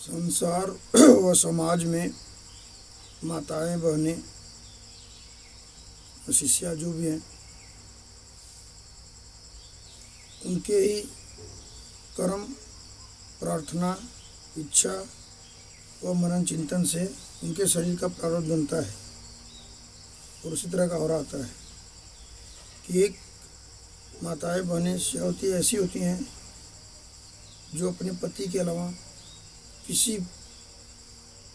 संसार व समाज में माताएं बहनें शिष्या जो भी हैं उनके ही कर्म प्रार्थना इच्छा व मनन चिंतन से उनके शरीर का प्रारब्ध बनता है। और उसी तरह का हो रहा आता है कि एक माताएं बहनें शिष्यावती ऐसी होती हैं जो अपने पति के अलावा किसी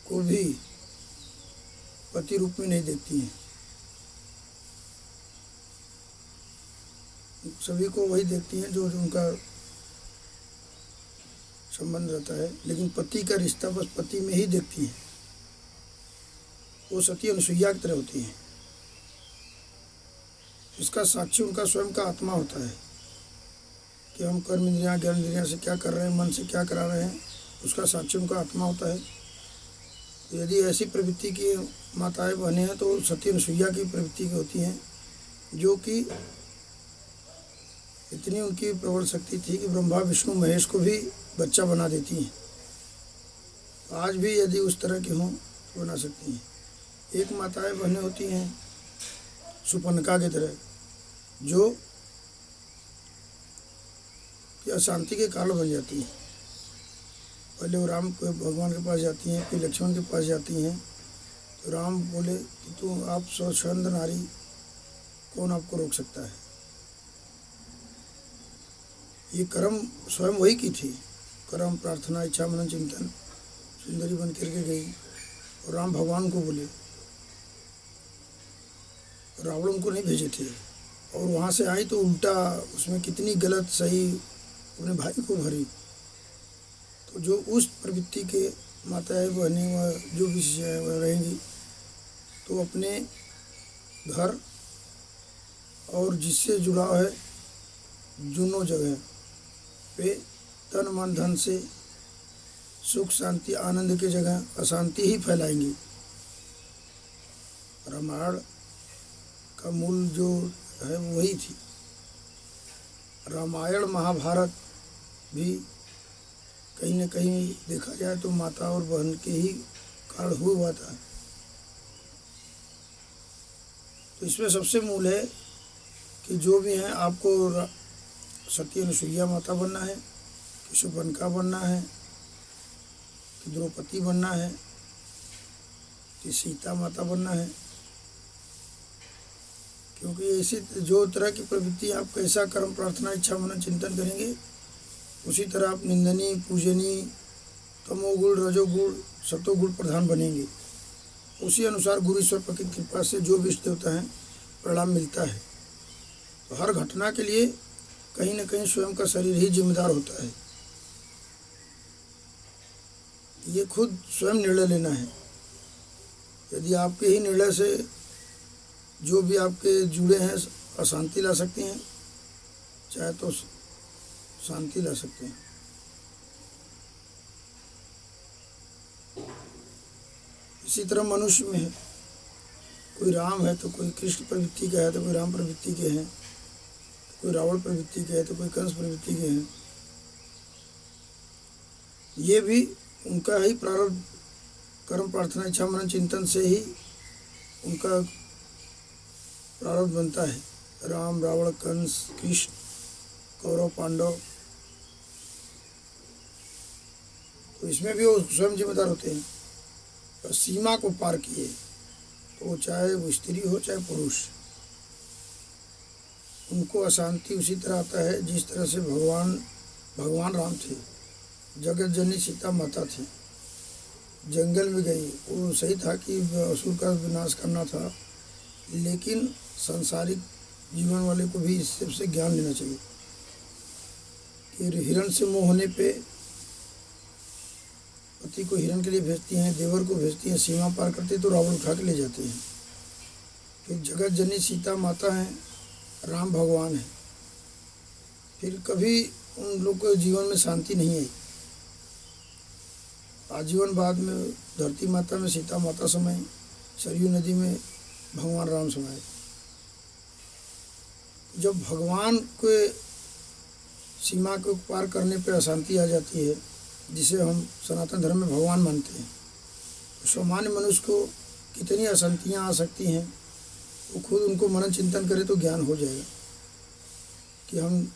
को भी पति रूप में नहीं देखती हैं। सभी को वही देखती हैं जो उनका संबंध रहता है, लेकिन पति का रिश्ता बस पति में ही देखती हैं। वो सती अनुसुईया की तरह होती हैं। इसका साक्षी उनका स्वयं का आत्मा होता है कि हम कर्म इंद्रियां ज्ञान इंद्रियां से क्या कर रहे हैं, मन से क्या करा रहे हैं, उसका साक्षी उनका आत्मा होता है। तो यदि ऐसी प्रवृत्ति की माताएं बहनें हैं तो सती अनुसुईया की प्रवृत्ति की होती हैं, जो कि इतनी उनकी प्रबल शक्ति थी कि ब्रह्मा विष्णु महेश को भी बच्चा बना देती हैं। आज भी यदि उस तरह की हों तो बना सकती हैं। एक माताएं बहनें होती हैं सुपनका की तरह, जो कि अशांति के कारण बन जाती हैं। पहले वो राम को भगवान के पास जाती हैं, फिर लक्ष्मण के पास जाती हैं। तो राम बोले कि आप स्वच्छंद नारी, कौन आपको रोक सकता है। ये कर्म स्वयं वही की थी, कर्म प्रार्थना इच्छा मनन चिंतन, सुंदरी बन करके गई और राम भगवान को बोले। रावण उनको नहीं भेजे थे और वहाँ से आई तो उल्टा उसमें कितनी गलत सही अपने भाई को भरी। तो जो उस प्रवृत्ति के माताएं बहनें व जो भी रहेंगी तो अपने घर और जिससे जुड़ाव है दोनों जगह पे तन मन धन से सुख शांति आनंद की जगह अशांति ही फैलाएंगी। रामायण का मूल जो है वही थी। रामायण महाभारत भी कहीं न कहीं देखा जाए तो माता और बहन के ही कारण हुआ था। तो इसमें सबसे मूल है कि जो भी हैं आपको सती अनुसुईया माता बनना है, कि सुपनका बनना है, कि द्रौपदी बनना है, कि सीता माता बनना है। क्योंकि ऐसी जो तरह की प्रवृत्ति आप कैसा कर्म प्रार्थना इच्छा मनन चिंतन करेंगे उसी तरह आप निंदनीय पूजनीय तमोगुण रजोगुण सतोगुण प्रधान बनेंगे। उसी अनुसार गुरु ईश्वर प्रकृति कृपा से जो भी इष्ट देवता है परिणाम मिलता है। तो हर घटना के लिए कहीं न कहीं स्वयं का शरीर ही जिम्मेदार होता है। ये खुद स्वयं निर्णय लेना है। यदि आपके ही निर्णय से जो भी आपके जुड़े हैं अशांति ला सकते हैं, चाहे तो शांति ला सकते हैं। इसी तरह मनुष्य में है, कोई राम है तो कोई कृष्ण प्रवृत्ति का है, तो कोई राम प्रवृत्ति के हैं, कोई रावण प्रवृत्ति के है, तो कोई कंस प्रवृत्ति के हैं। ये भी उनका ही प्रारब्ध कर्म प्रार्थना इच्छा मनन चिंतन से ही उनका प्रारब्ध बनता है। राम रावण कंस कृष्ण कौरव पांडव, तो इसमें भी वो स्वयं जिम्मेदार होते हैं। तो सीमा को पार किए तो चाहे वो स्त्री हो चाहे पुरुष, उनको अशांति उसी तरह आता है जिस तरह से भगवान राम थे। जगत जननी सीता माता थी, जंगल में गई, वो सही था कि असुर का विनाश करना था, लेकिन सांसारिक जीवन वाले को भी इससे सबसे ज्ञान लेना चाहिए कि हिरण से मोह होने पे पति को हिरण के लिए भेजती हैं, देवर को भेजती हैं, सीमा पार करते तो रावण उठा के ले जाते हैं। कि जगत जननी सीता माता हैं, राम भगवान है। फिर कभी उन लोग के जीवन में शांति नहीं आई। आजीवन बाद में धरती माता में सीता माता समाई, सरयू नदी में भगवान राम समाए। जब भगवान के सीमा को पार करने पे अशांति आ जाती है जिसे हम सनातन धर्म में भगवान मानते हैं, तो सामान्य मनुष्य को कितनी अशांतियाँ आ सकती हैं, वो खुद उनको मनन चिंतन करे तो ज्ञान हो जाएगा कि हम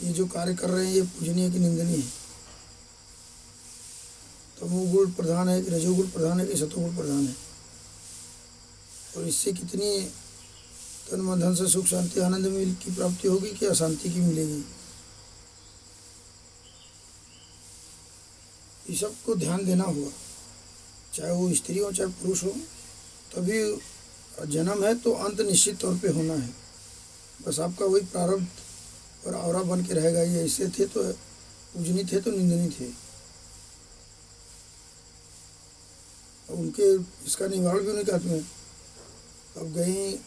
ये जो कार्य कर रहे हैं ये पूजनीय कि निंदनीय है, तमोगुण प्रधान है कि रजोगुण प्रधान है कि सतोगुण प्रधान है, और इससे कितनी तन मन धन से सुख शांति आनंद की प्राप्ति होगी कि अशांति की मिलेगी। इस सब को ध्यान देना होगा, चाहे वो स्त्री हो चाहे पुरुष हो। तभी जन्म है तो अंत निश्चित तौर पे होना है, बस आपका वही प्रारब्ध और आवरा बन के रहेगा। ये ऐसे थे तो पूजनीय थे तो निंदनीय थे, उनके इसका निवारण भी उनके हाथ में। अब गई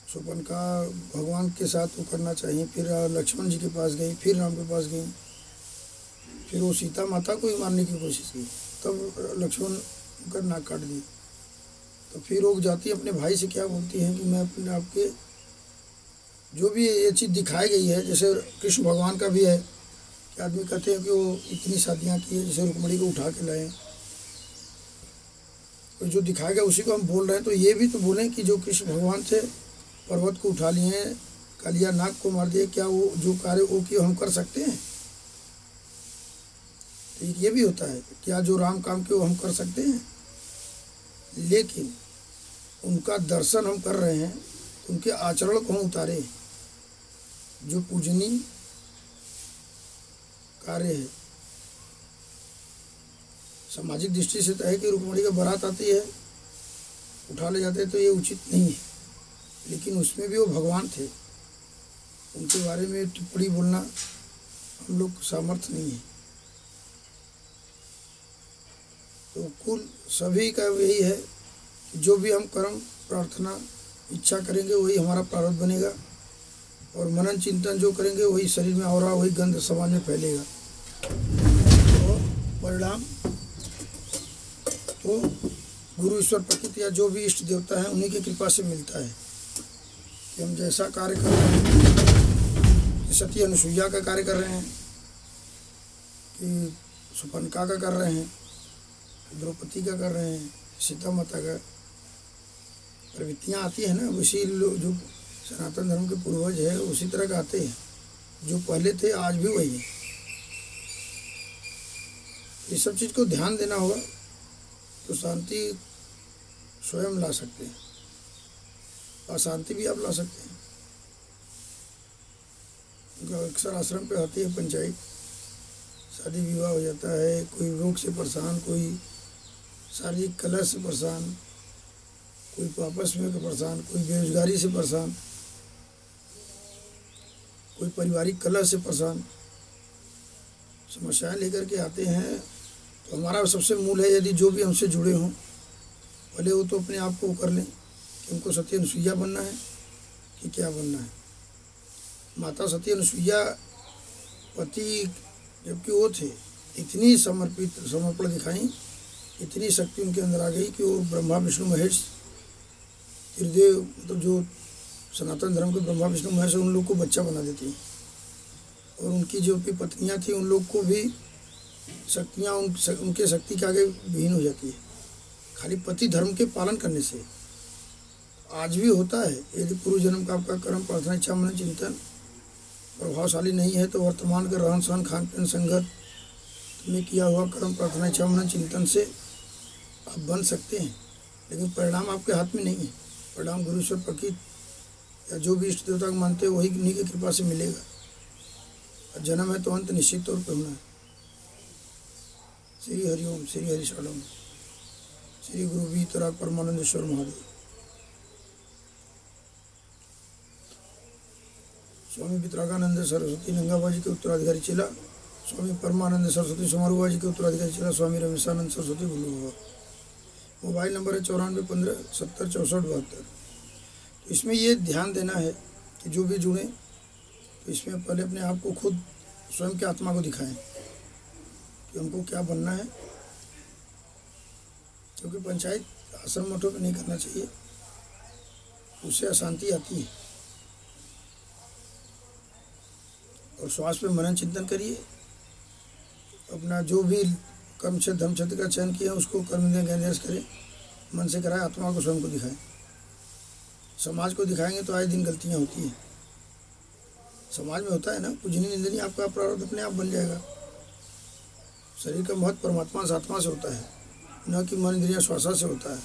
सुपनका भगवान के साथ वो करना चाहिए, फिर लक्ष्मण जी के पास गई, फिर राम के पास गई, फिर वो सीता माता को ही मारने की कोशिश की, तब लक्ष्मण उनका नाक काट दी। तो फिर वो जाती है अपने भाई से क्या बोलती हैं कि मैं अपने आपके जो भी ये चीज़ दिखाई गई है, जैसे कृष्ण भगवान का भी है कि आदमी कहते हैं कि वो इतनी शादियाँ की है, जैसे रुक्मणी को उठा के लाए, तो जो दिखाया गया उसी को हम बोल रहे हैं। तो ये भी तो बोलें कि जो कृष्ण भगवान थे पर्वत को उठा लिए हैं, कालिया नाग को मार दिए, क्या वो जो कार्य वो किए हम कर सकते हैं? तो ये भी होता है, क्या जो राम काम के वो हम कर सकते हैं? लेकिन उनका दर्शन हम कर रहे हैं, उनके आचरण को हम उतारे, जो पूजनीय कार्य है। सामाजिक दृष्टि से तो है कि रुक्मणी का बारात आती है, उठा ले जाते हैं, तो ये उचित नहीं है, लेकिन उसमें भी वो भगवान थे, उनके बारे में टिप्पणी बोलना हम लोग सामर्थ्य नहीं है। तो कुल सभी का यही है कि जो भी हम कर्म प्रार्थना इच्छा करेंगे वही हमारा प्रारब्ध बनेगा, और मनन चिंतन जो करेंगे वही शरीर में और वही गंध समाज में फैलेगा। और परिणाम तो गुरु ईश्वर प्रकृति या जो भी इष्ट देवता है उन्हीं की कृपा से मिलता है कि हम जैसा कार्य कर रहे हैं, सती अनुसुईया का कार्य कर रहे हैं कि सुपनका का कर रहे हैं, द्रौपदी का कर रहे हैं, सीता माता का प्रवृत्तियाँ आती है ना, उसी जो सनातन धर्म के पूर्वज है उसी तरह का आते हैं, जो पहले थे आज भी वही है। ये सब चीज़ को ध्यान देना होगा तो शांति स्वयं ला सकते हैं, अशांति भी आप ला सकते हैं। अक्सर आश्रम पे आती है पंचायत, शादी विवाह हो जाता है, कोई रोग से परेशान, कोई शारीरिक कलह से परेशान, कोई आपस में परेशान, कोई बेरोजगारी से परेशान, कोई पारिवारिक कलह से परेशान, समस्याएं लेकर के आते हैं। तो हमारा सबसे मूल है, यदि जो भी हमसे जुड़े हों भले वो तो अपने आप को कर लें कि उनको सती अनुसुईया बनना है कि क्या बनना है। माता सती अनुसुईया पति जबकि वो थे, इतनी समर्पण दिखाई, इतनी शक्ति उनके अंदर आ गई कि वो ब्रह्मा विष्णु महेश त्रिदेव, मतलब जो सनातन धर्म के ब्रह्मा विष्णु महेश उन लोग को बच्चा बना देती हैं, और उनकी जो भी पत्नियां थी उन लोग को भी शक्तियाँ उनके शक्ति के आगे विहीन हो जाती है, खाली पति धर्म के पालन करने से। आज भी होता है, यदि पूर्व जन्म का आपका कर्म प्रार्थना इच्छा मनन चिंतन प्रभावशाली नहीं है तो वर्तमान का रहन सहन खान पीन संगत में किया हुआ कर्म प्रार्थना इच्छा मनन चिंतन से आप बन सकते हैं, लेकिन परिणाम आपके हाथ में नहीं है। परिणाम गुरु ईश्वर प्रकृति या जो भी इष्ट देवता को मानते हैं वही उन्हीं की कृपा से मिलेगा, और जन्म है तो अंत निश्चित तौर पर होना है। श्री हरिओम, श्री हरि शरणम, श्री गुरु वीतराग परमानंदेश्वर महादेव। स्वामी वितरागानंद सरस्वती नंगाबाजी के उत्तराधिकारी चेला, स्वामी परमानंद सरस्वती सोमारूबाजी के उत्तराधिकारी चेला, स्वामी रमेशानंद सरस्वती गुरु बाबा। मोबाइल नंबर है 9415706472। तो इसमें ये ध्यान देना है कि जो भी जुड़े तो इसमें पहले अपने आप को खुद स्वयं के आत्मा को दिखाएं कि हमको क्या बनना है, क्योंकि पंचायत आश्रम मठों में नहीं करना चाहिए, उससे अशांति आती है। और श्वास पे मनन चिंतन करिए, अपना जो भी कर्म क्षेत्र धर्म क्षेत्र का चयन किया उसको कर्म इंद्रियों का निवेश करें, मन से कराए, आत्मा को स्वयं को दिखाएं। समाज को दिखाएंगे तो आए दिन गलतियाँ होती हैं, समाज में होता है ना, पूजनीय निंदनीय आपका प्रारब्ध अपने आप बन जाएगा। शरीर का महत्व परमात्मा से आत्मा से होता है, न कि मन इंद्रियां श्वासा से होता है।